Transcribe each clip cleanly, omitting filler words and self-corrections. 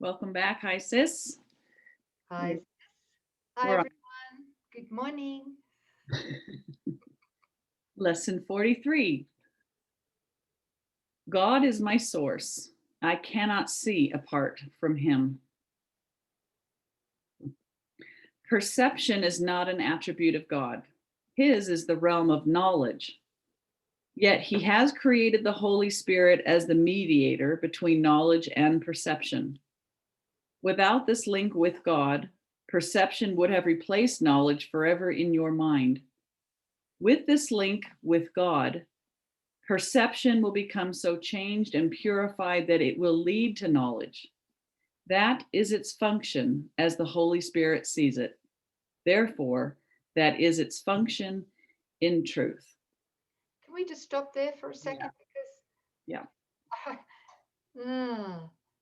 Welcome back. Hi, sis. Hi, sis. Hi, We're on everyone. Good morning. lesson 43. God is my source. I cannot see apart from him. Perception is not an attribute of God. His is the realm of knowledge. Yet he has created the Holy Spirit as the mediator between knowledge and perception. Without this link with God, perception would have replaced knowledge forever in your mind. With this link with God, perception will become so changed and purified that it will lead to knowledge. That is its function as the Holy Spirit sees it. Therefore, that is its function in truth. Can we just stop there for a Yeah. second? Yeah. Because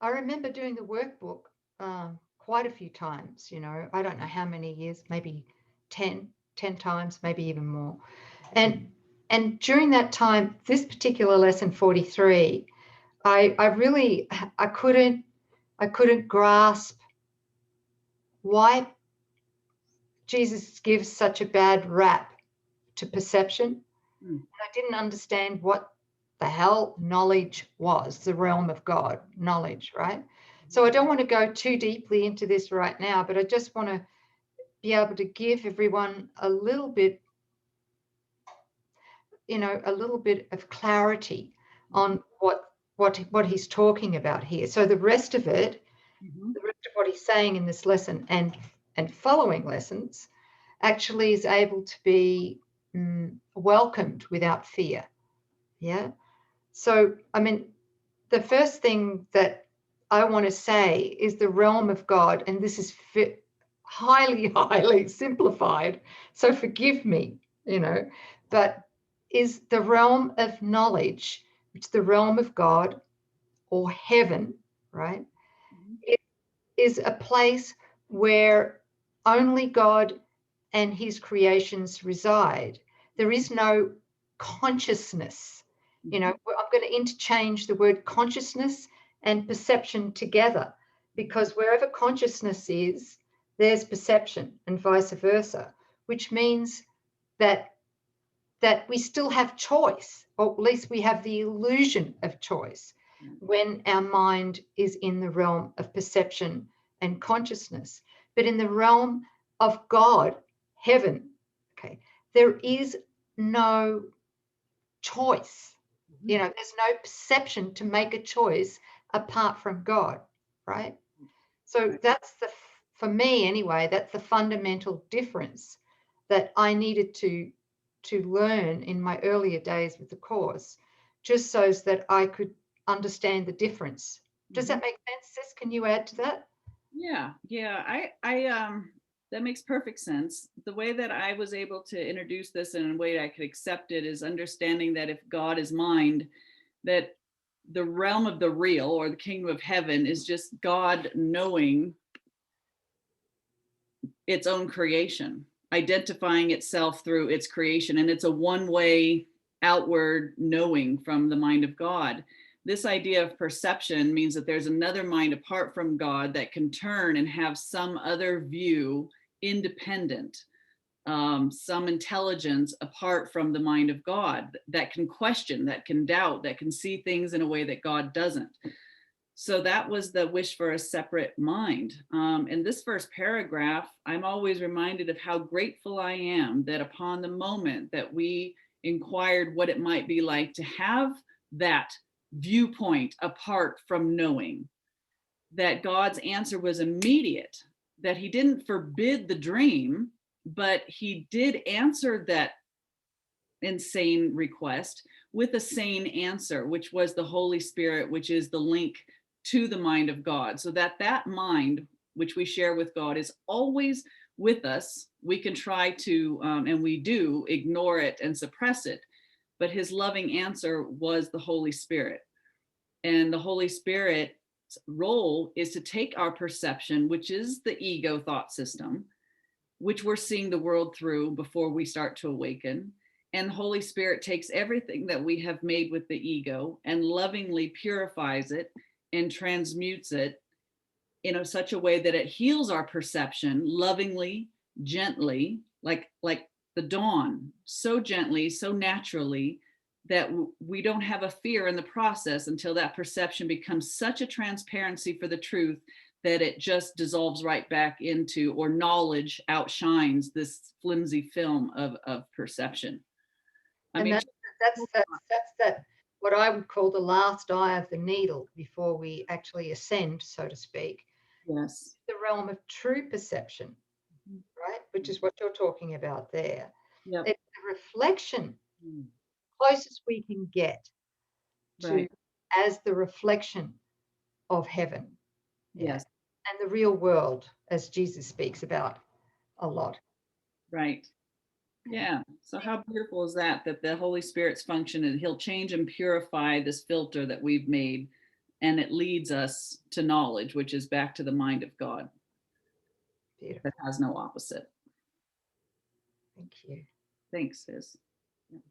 I remember doing the workbook quite a few times, I don't know how many years, maybe 10 times, maybe even more. And during that time, this particular lesson 43, I couldn't grasp why Jesus gives such a bad rap to perception. Mm. I didn't understand what the hell knowledge was, the realm of God, knowledge, right? So I don't want to go too deeply into this right now, but I just want to be able to give everyone a little bit, a little bit of clarity on what he's talking about here. So the rest of it, Mhm. the rest of what he's saying in this lesson and following lessons actually is able to be welcomed without fear. Yeah. So, I mean, the first thing that I want to say is the realm of God, and this is highly, highly simplified. So forgive me, but is the realm of knowledge, which is the realm of God or heaven, right? Mhm. It is a place where only God and his creations reside. There is no consciousness. Mhm. I'm going to interchange the word consciousness and perception together because wherever consciousness is, there's perception and vice versa, which means that we still have choice, or at least we have the illusion of choice when our mind is in the realm of perception and consciousness. But in the realm of God, heaven, okay, there is no choice. Mhm. There's no perception to make a choice apart from God, right? So Right. for me anyway, that's the fundamental difference that I needed to learn in my earlier days with the course, just so that I could understand the difference. Does Mhm. that make sense, Sis? Can you add to that? Yeah. I that makes perfect sense. The way that I was able to introduce this in a way I could accept it is understanding that if God is mind, that the realm of the real or the kingdom of heaven is just God knowing its own creation, identifying itself through its creation. And it's a one way outward knowing from the mind of God. This idea of perception means that there's another mind apart from God that can turn and have some other view independent, some intelligence apart from the mind of God that can question, that can doubt, that can see things in a way that God doesn't. So that was the wish for a separate mind. In this first paragraph, I'm always reminded of how grateful I am that upon the moment that we inquired what it might be like to have that viewpoint apart from knowing, that God's answer was immediate, that he didn't forbid the dream, but he did answer that insane request with a sane answer, which was the Holy Spirit, which is the link to the mind of God, so that that mind which we share with God is always with us. We can try to and we do ignore it and suppress it, but his loving answer was the Holy Spirit. And the Holy Spirit's role is to take our perception, which is the ego thought system, which we're seeing the world through before we start to awaken. And the Holy Spirit takes everything that we have made with the ego and lovingly purifies it and transmutes it in such a way that it heals our perception lovingly, gently, like the dawn, so gently, so naturally, that we don't have a fear in the process until that perception becomes such a transparency for the truth that it just dissolves right back into, or knowledge outshines this flimsy film of perception. I And mean, that's that what I would call the last eye of the needle before we actually ascend, so to speak, yes. the realm of true perception, right? Which is what you're talking about there. Yep. It's a reflection, Mm. closest we can get to Right. as the reflection of heaven. Yeah. Yes. And the real world, as Jesus speaks about a lot. Right. Yeah. So how beautiful is that, that the Holy Spirit's function, and he'll change and purify this filter that we've made, and it leads us to knowledge, which is back to the mind of God Beautiful. that has no opposite. Thank you. Thanks, Sis.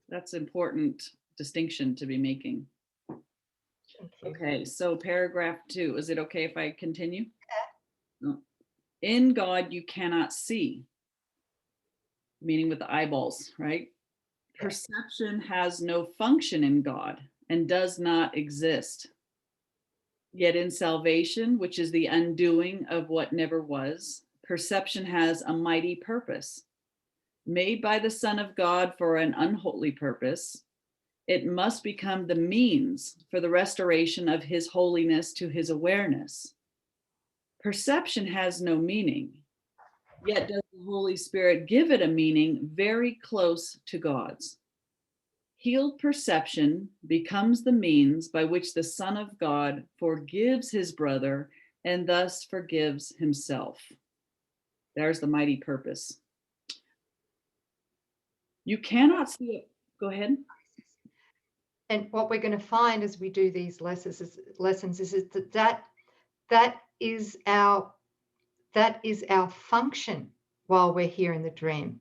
That's important distinction to be making. Thank you. Okay, so paragraph 2. Is it okay if I continue? No. In God you cannot see, meaning with the eyeballs, right? Yeah. Perception has no function in God and does not exist. Yet in salvation, which is the undoing of what never was, perception has a mighty purpose. Made by the Son of God for an unholy purpose, it must become the means for the restoration of his holiness to his awareness. Perception has no meaning, yet does the Holy Spirit give it a meaning very close to God's. Healed perception becomes the means by which the Son of God forgives his brother and thus forgives himself. There's the mighty purpose. You cannot see it. Go ahead. And what we're going to find as we do these lessons is that is our function while we're here in the dream.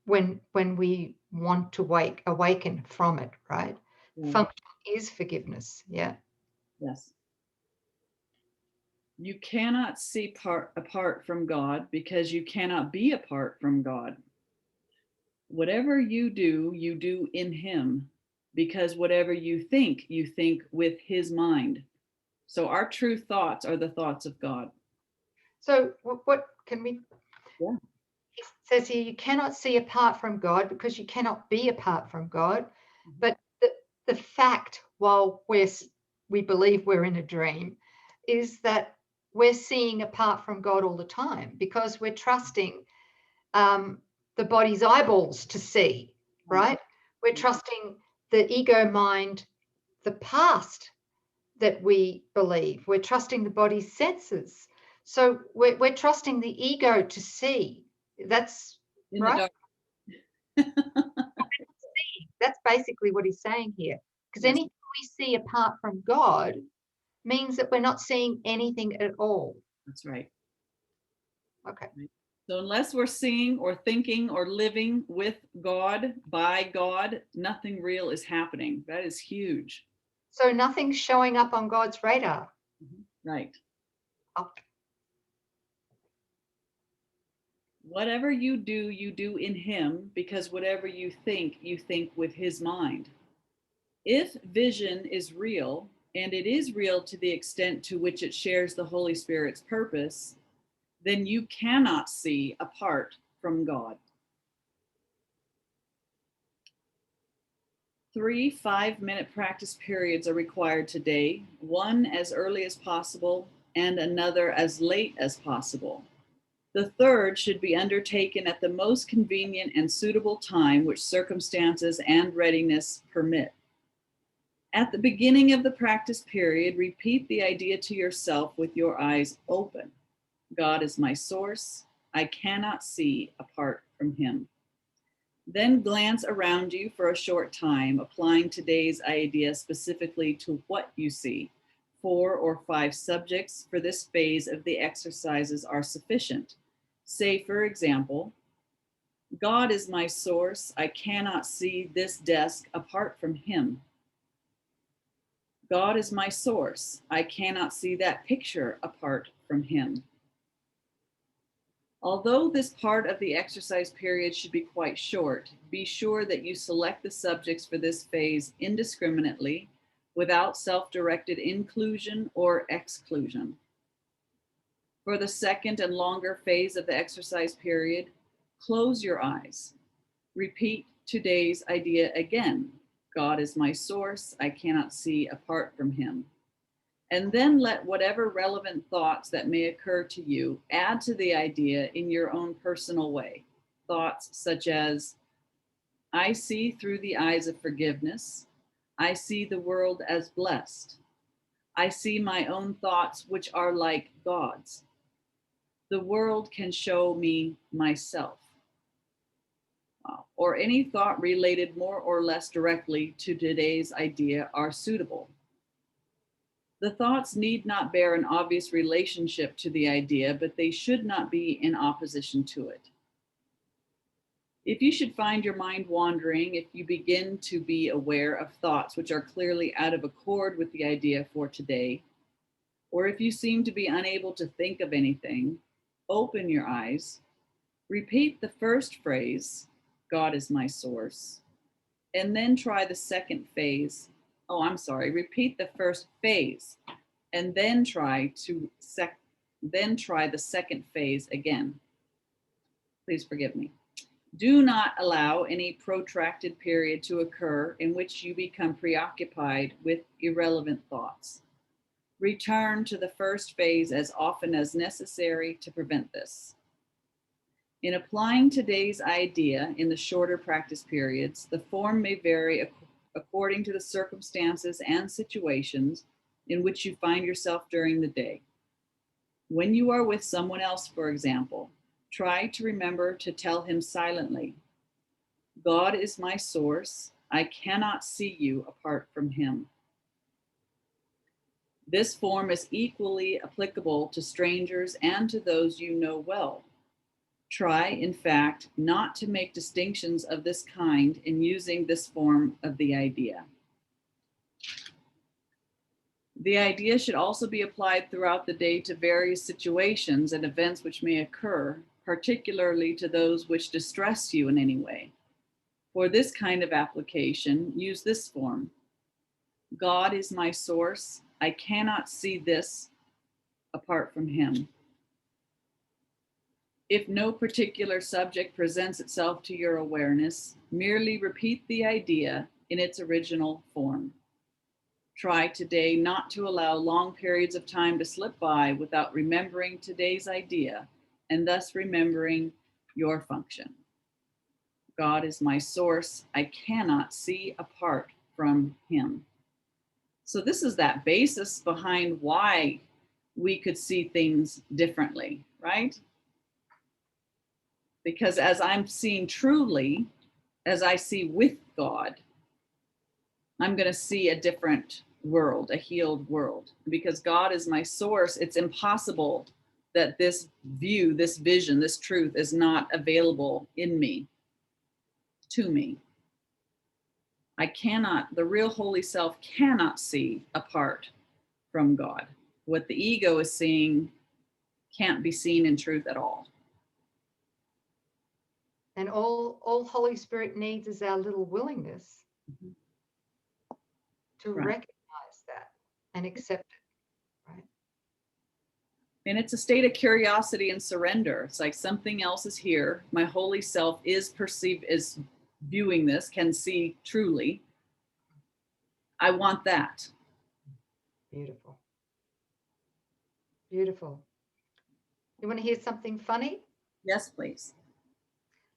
When we want to awaken from it, right? Yeah. Function is forgiveness. Yeah. Yes. You cannot see apart from God because you cannot be apart from God. Whatever you do in him, because whatever you think with his mind. So our true thoughts are the thoughts of God. So what can we? Yeah. He says here, you cannot see apart from God because you cannot be apart from God. Mm-hmm. But the fact, while we believe we're in a dream, is that we're seeing apart from God all the time because we're trusting the body's eyeballs to see, right? We're trusting the ego mind, the past that we believe. We're trusting the body's senses. So we're trusting the ego to see. That's In right. The dark. That's basically what he's saying here. Because Yes. anything we see apart from God means that we're not seeing anything at all. That's right. Okay. So unless we're seeing or thinking or living with God, by God, nothing real is happening. That is huge. So nothing's showing up on God's radar. Right. Oh. Whatever you do in him, because whatever you think with his mind. If vision is real, and it is real to the extent to which it shares the Holy Spirit's purpose, then you cannot see apart from God. 3 5-minute practice periods are required today, one as early as possible and another as late as possible. The third should be undertaken at the most convenient and suitable time which circumstances and readiness permit. At the beginning of the practice period, repeat the idea to yourself with your eyes open. God is my source. I cannot see apart from him. Then glance around you for a short time, applying today's idea specifically to what you see. 4 or 5 subjects for this phase of the exercises are sufficient. Say, for example, God is my source. I cannot see this desk apart from him. God is my source. I cannot see that picture apart from him. Although this part of the exercise period should be quite short, be sure that you select the subjects for this phase indiscriminately, without self-directed inclusion or exclusion. For the second and longer phase of the exercise period, close your eyes. Repeat today's idea again. God is my source. I cannot see apart from him. And then let whatever relevant thoughts that may occur to you add to the idea in your own personal way. Thoughts such as, I see through the eyes of forgiveness. I see the world as blessed. I see my own thoughts, which are like God's. The world can show me myself. Or any thought related more or less directly to today's idea are suitable. The thoughts need not bear an obvious relationship to the idea, but they should not be in opposition to it. If you should find your mind wandering, if you begin to be aware of thoughts which are clearly out of accord with the idea for today, or if you seem to be unable to think of anything, open your eyes, repeat the first phrase, God is my source, and then try the second phase. Repeat the first phase and then try the second phase again. Please forgive me. Do not allow any protracted period to occur in which you become preoccupied with irrelevant thoughts. Return to the first phase as often as necessary to prevent this. In applying today's idea in the shorter practice periods, the form may vary according to the circumstances and situations in which you find yourself during the day. When you are with someone else, for example, try to remember to tell him silently, God is my source. I cannot see you apart from him. This form is equally applicable to strangers and to those you know well. Try, in fact, not to make distinctions of this kind in using this form of the idea. The idea should also be applied throughout the day to various situations and events which may occur, particularly to those which distress you in any way. For this kind of application, use this form. God is my source. I cannot see this apart from him. If no particular subject presents itself to your awareness, merely repeat the idea in its original form. Try today not to allow long periods of time to slip by without remembering today's idea and thus remembering your function. God is my source. I cannot see apart from him. So this is that basis behind why we could see things differently, right? Because as I'm seeing truly, as I see with God, I'm going to see a different world, a healed world. Because God is my source, it's impossible that this view, this vision, this truth is not available in me, to me. The real holy self cannot see apart from God. What the ego is seeing can't be seen in truth at all. And all Holy Spirit needs is our little willingness to recognize that and accept it, right? And it's a state of curiosity and surrender. It's like something else is here. My holy self is viewing this, can see truly. I want that. Beautiful. Beautiful. You want to hear something funny? Yes, please.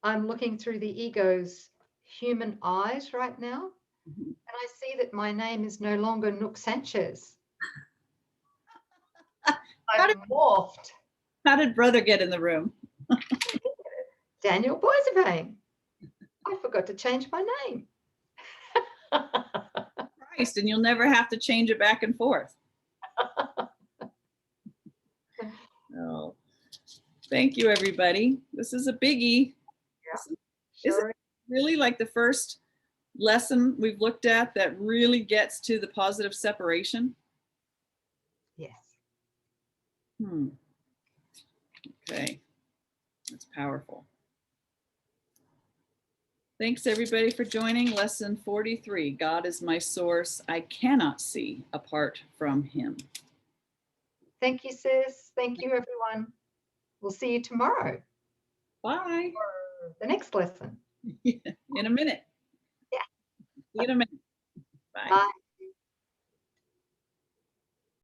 I'm looking through the ego's human eyes right now, and I see that my name is no longer Nouk Sanchez. I've morphed. How did brother get in the room? Daniel Boisevane. I forgot to change my name. Christ, and you'll never have to change it back and forth. Oh, thank you, everybody. This is a biggie. Yeah, Is it really like the first lesson we've looked at that really gets to the positive separation? Yes. Okay, that's powerful. Thanks everybody for joining. Lesson 43, God is my source. I cannot see apart from him. Thank you, sis. Thank you, everyone. We'll see you tomorrow Bye. for the next lesson. In a minute. Yeah. See you in a minute. Bye. Bye.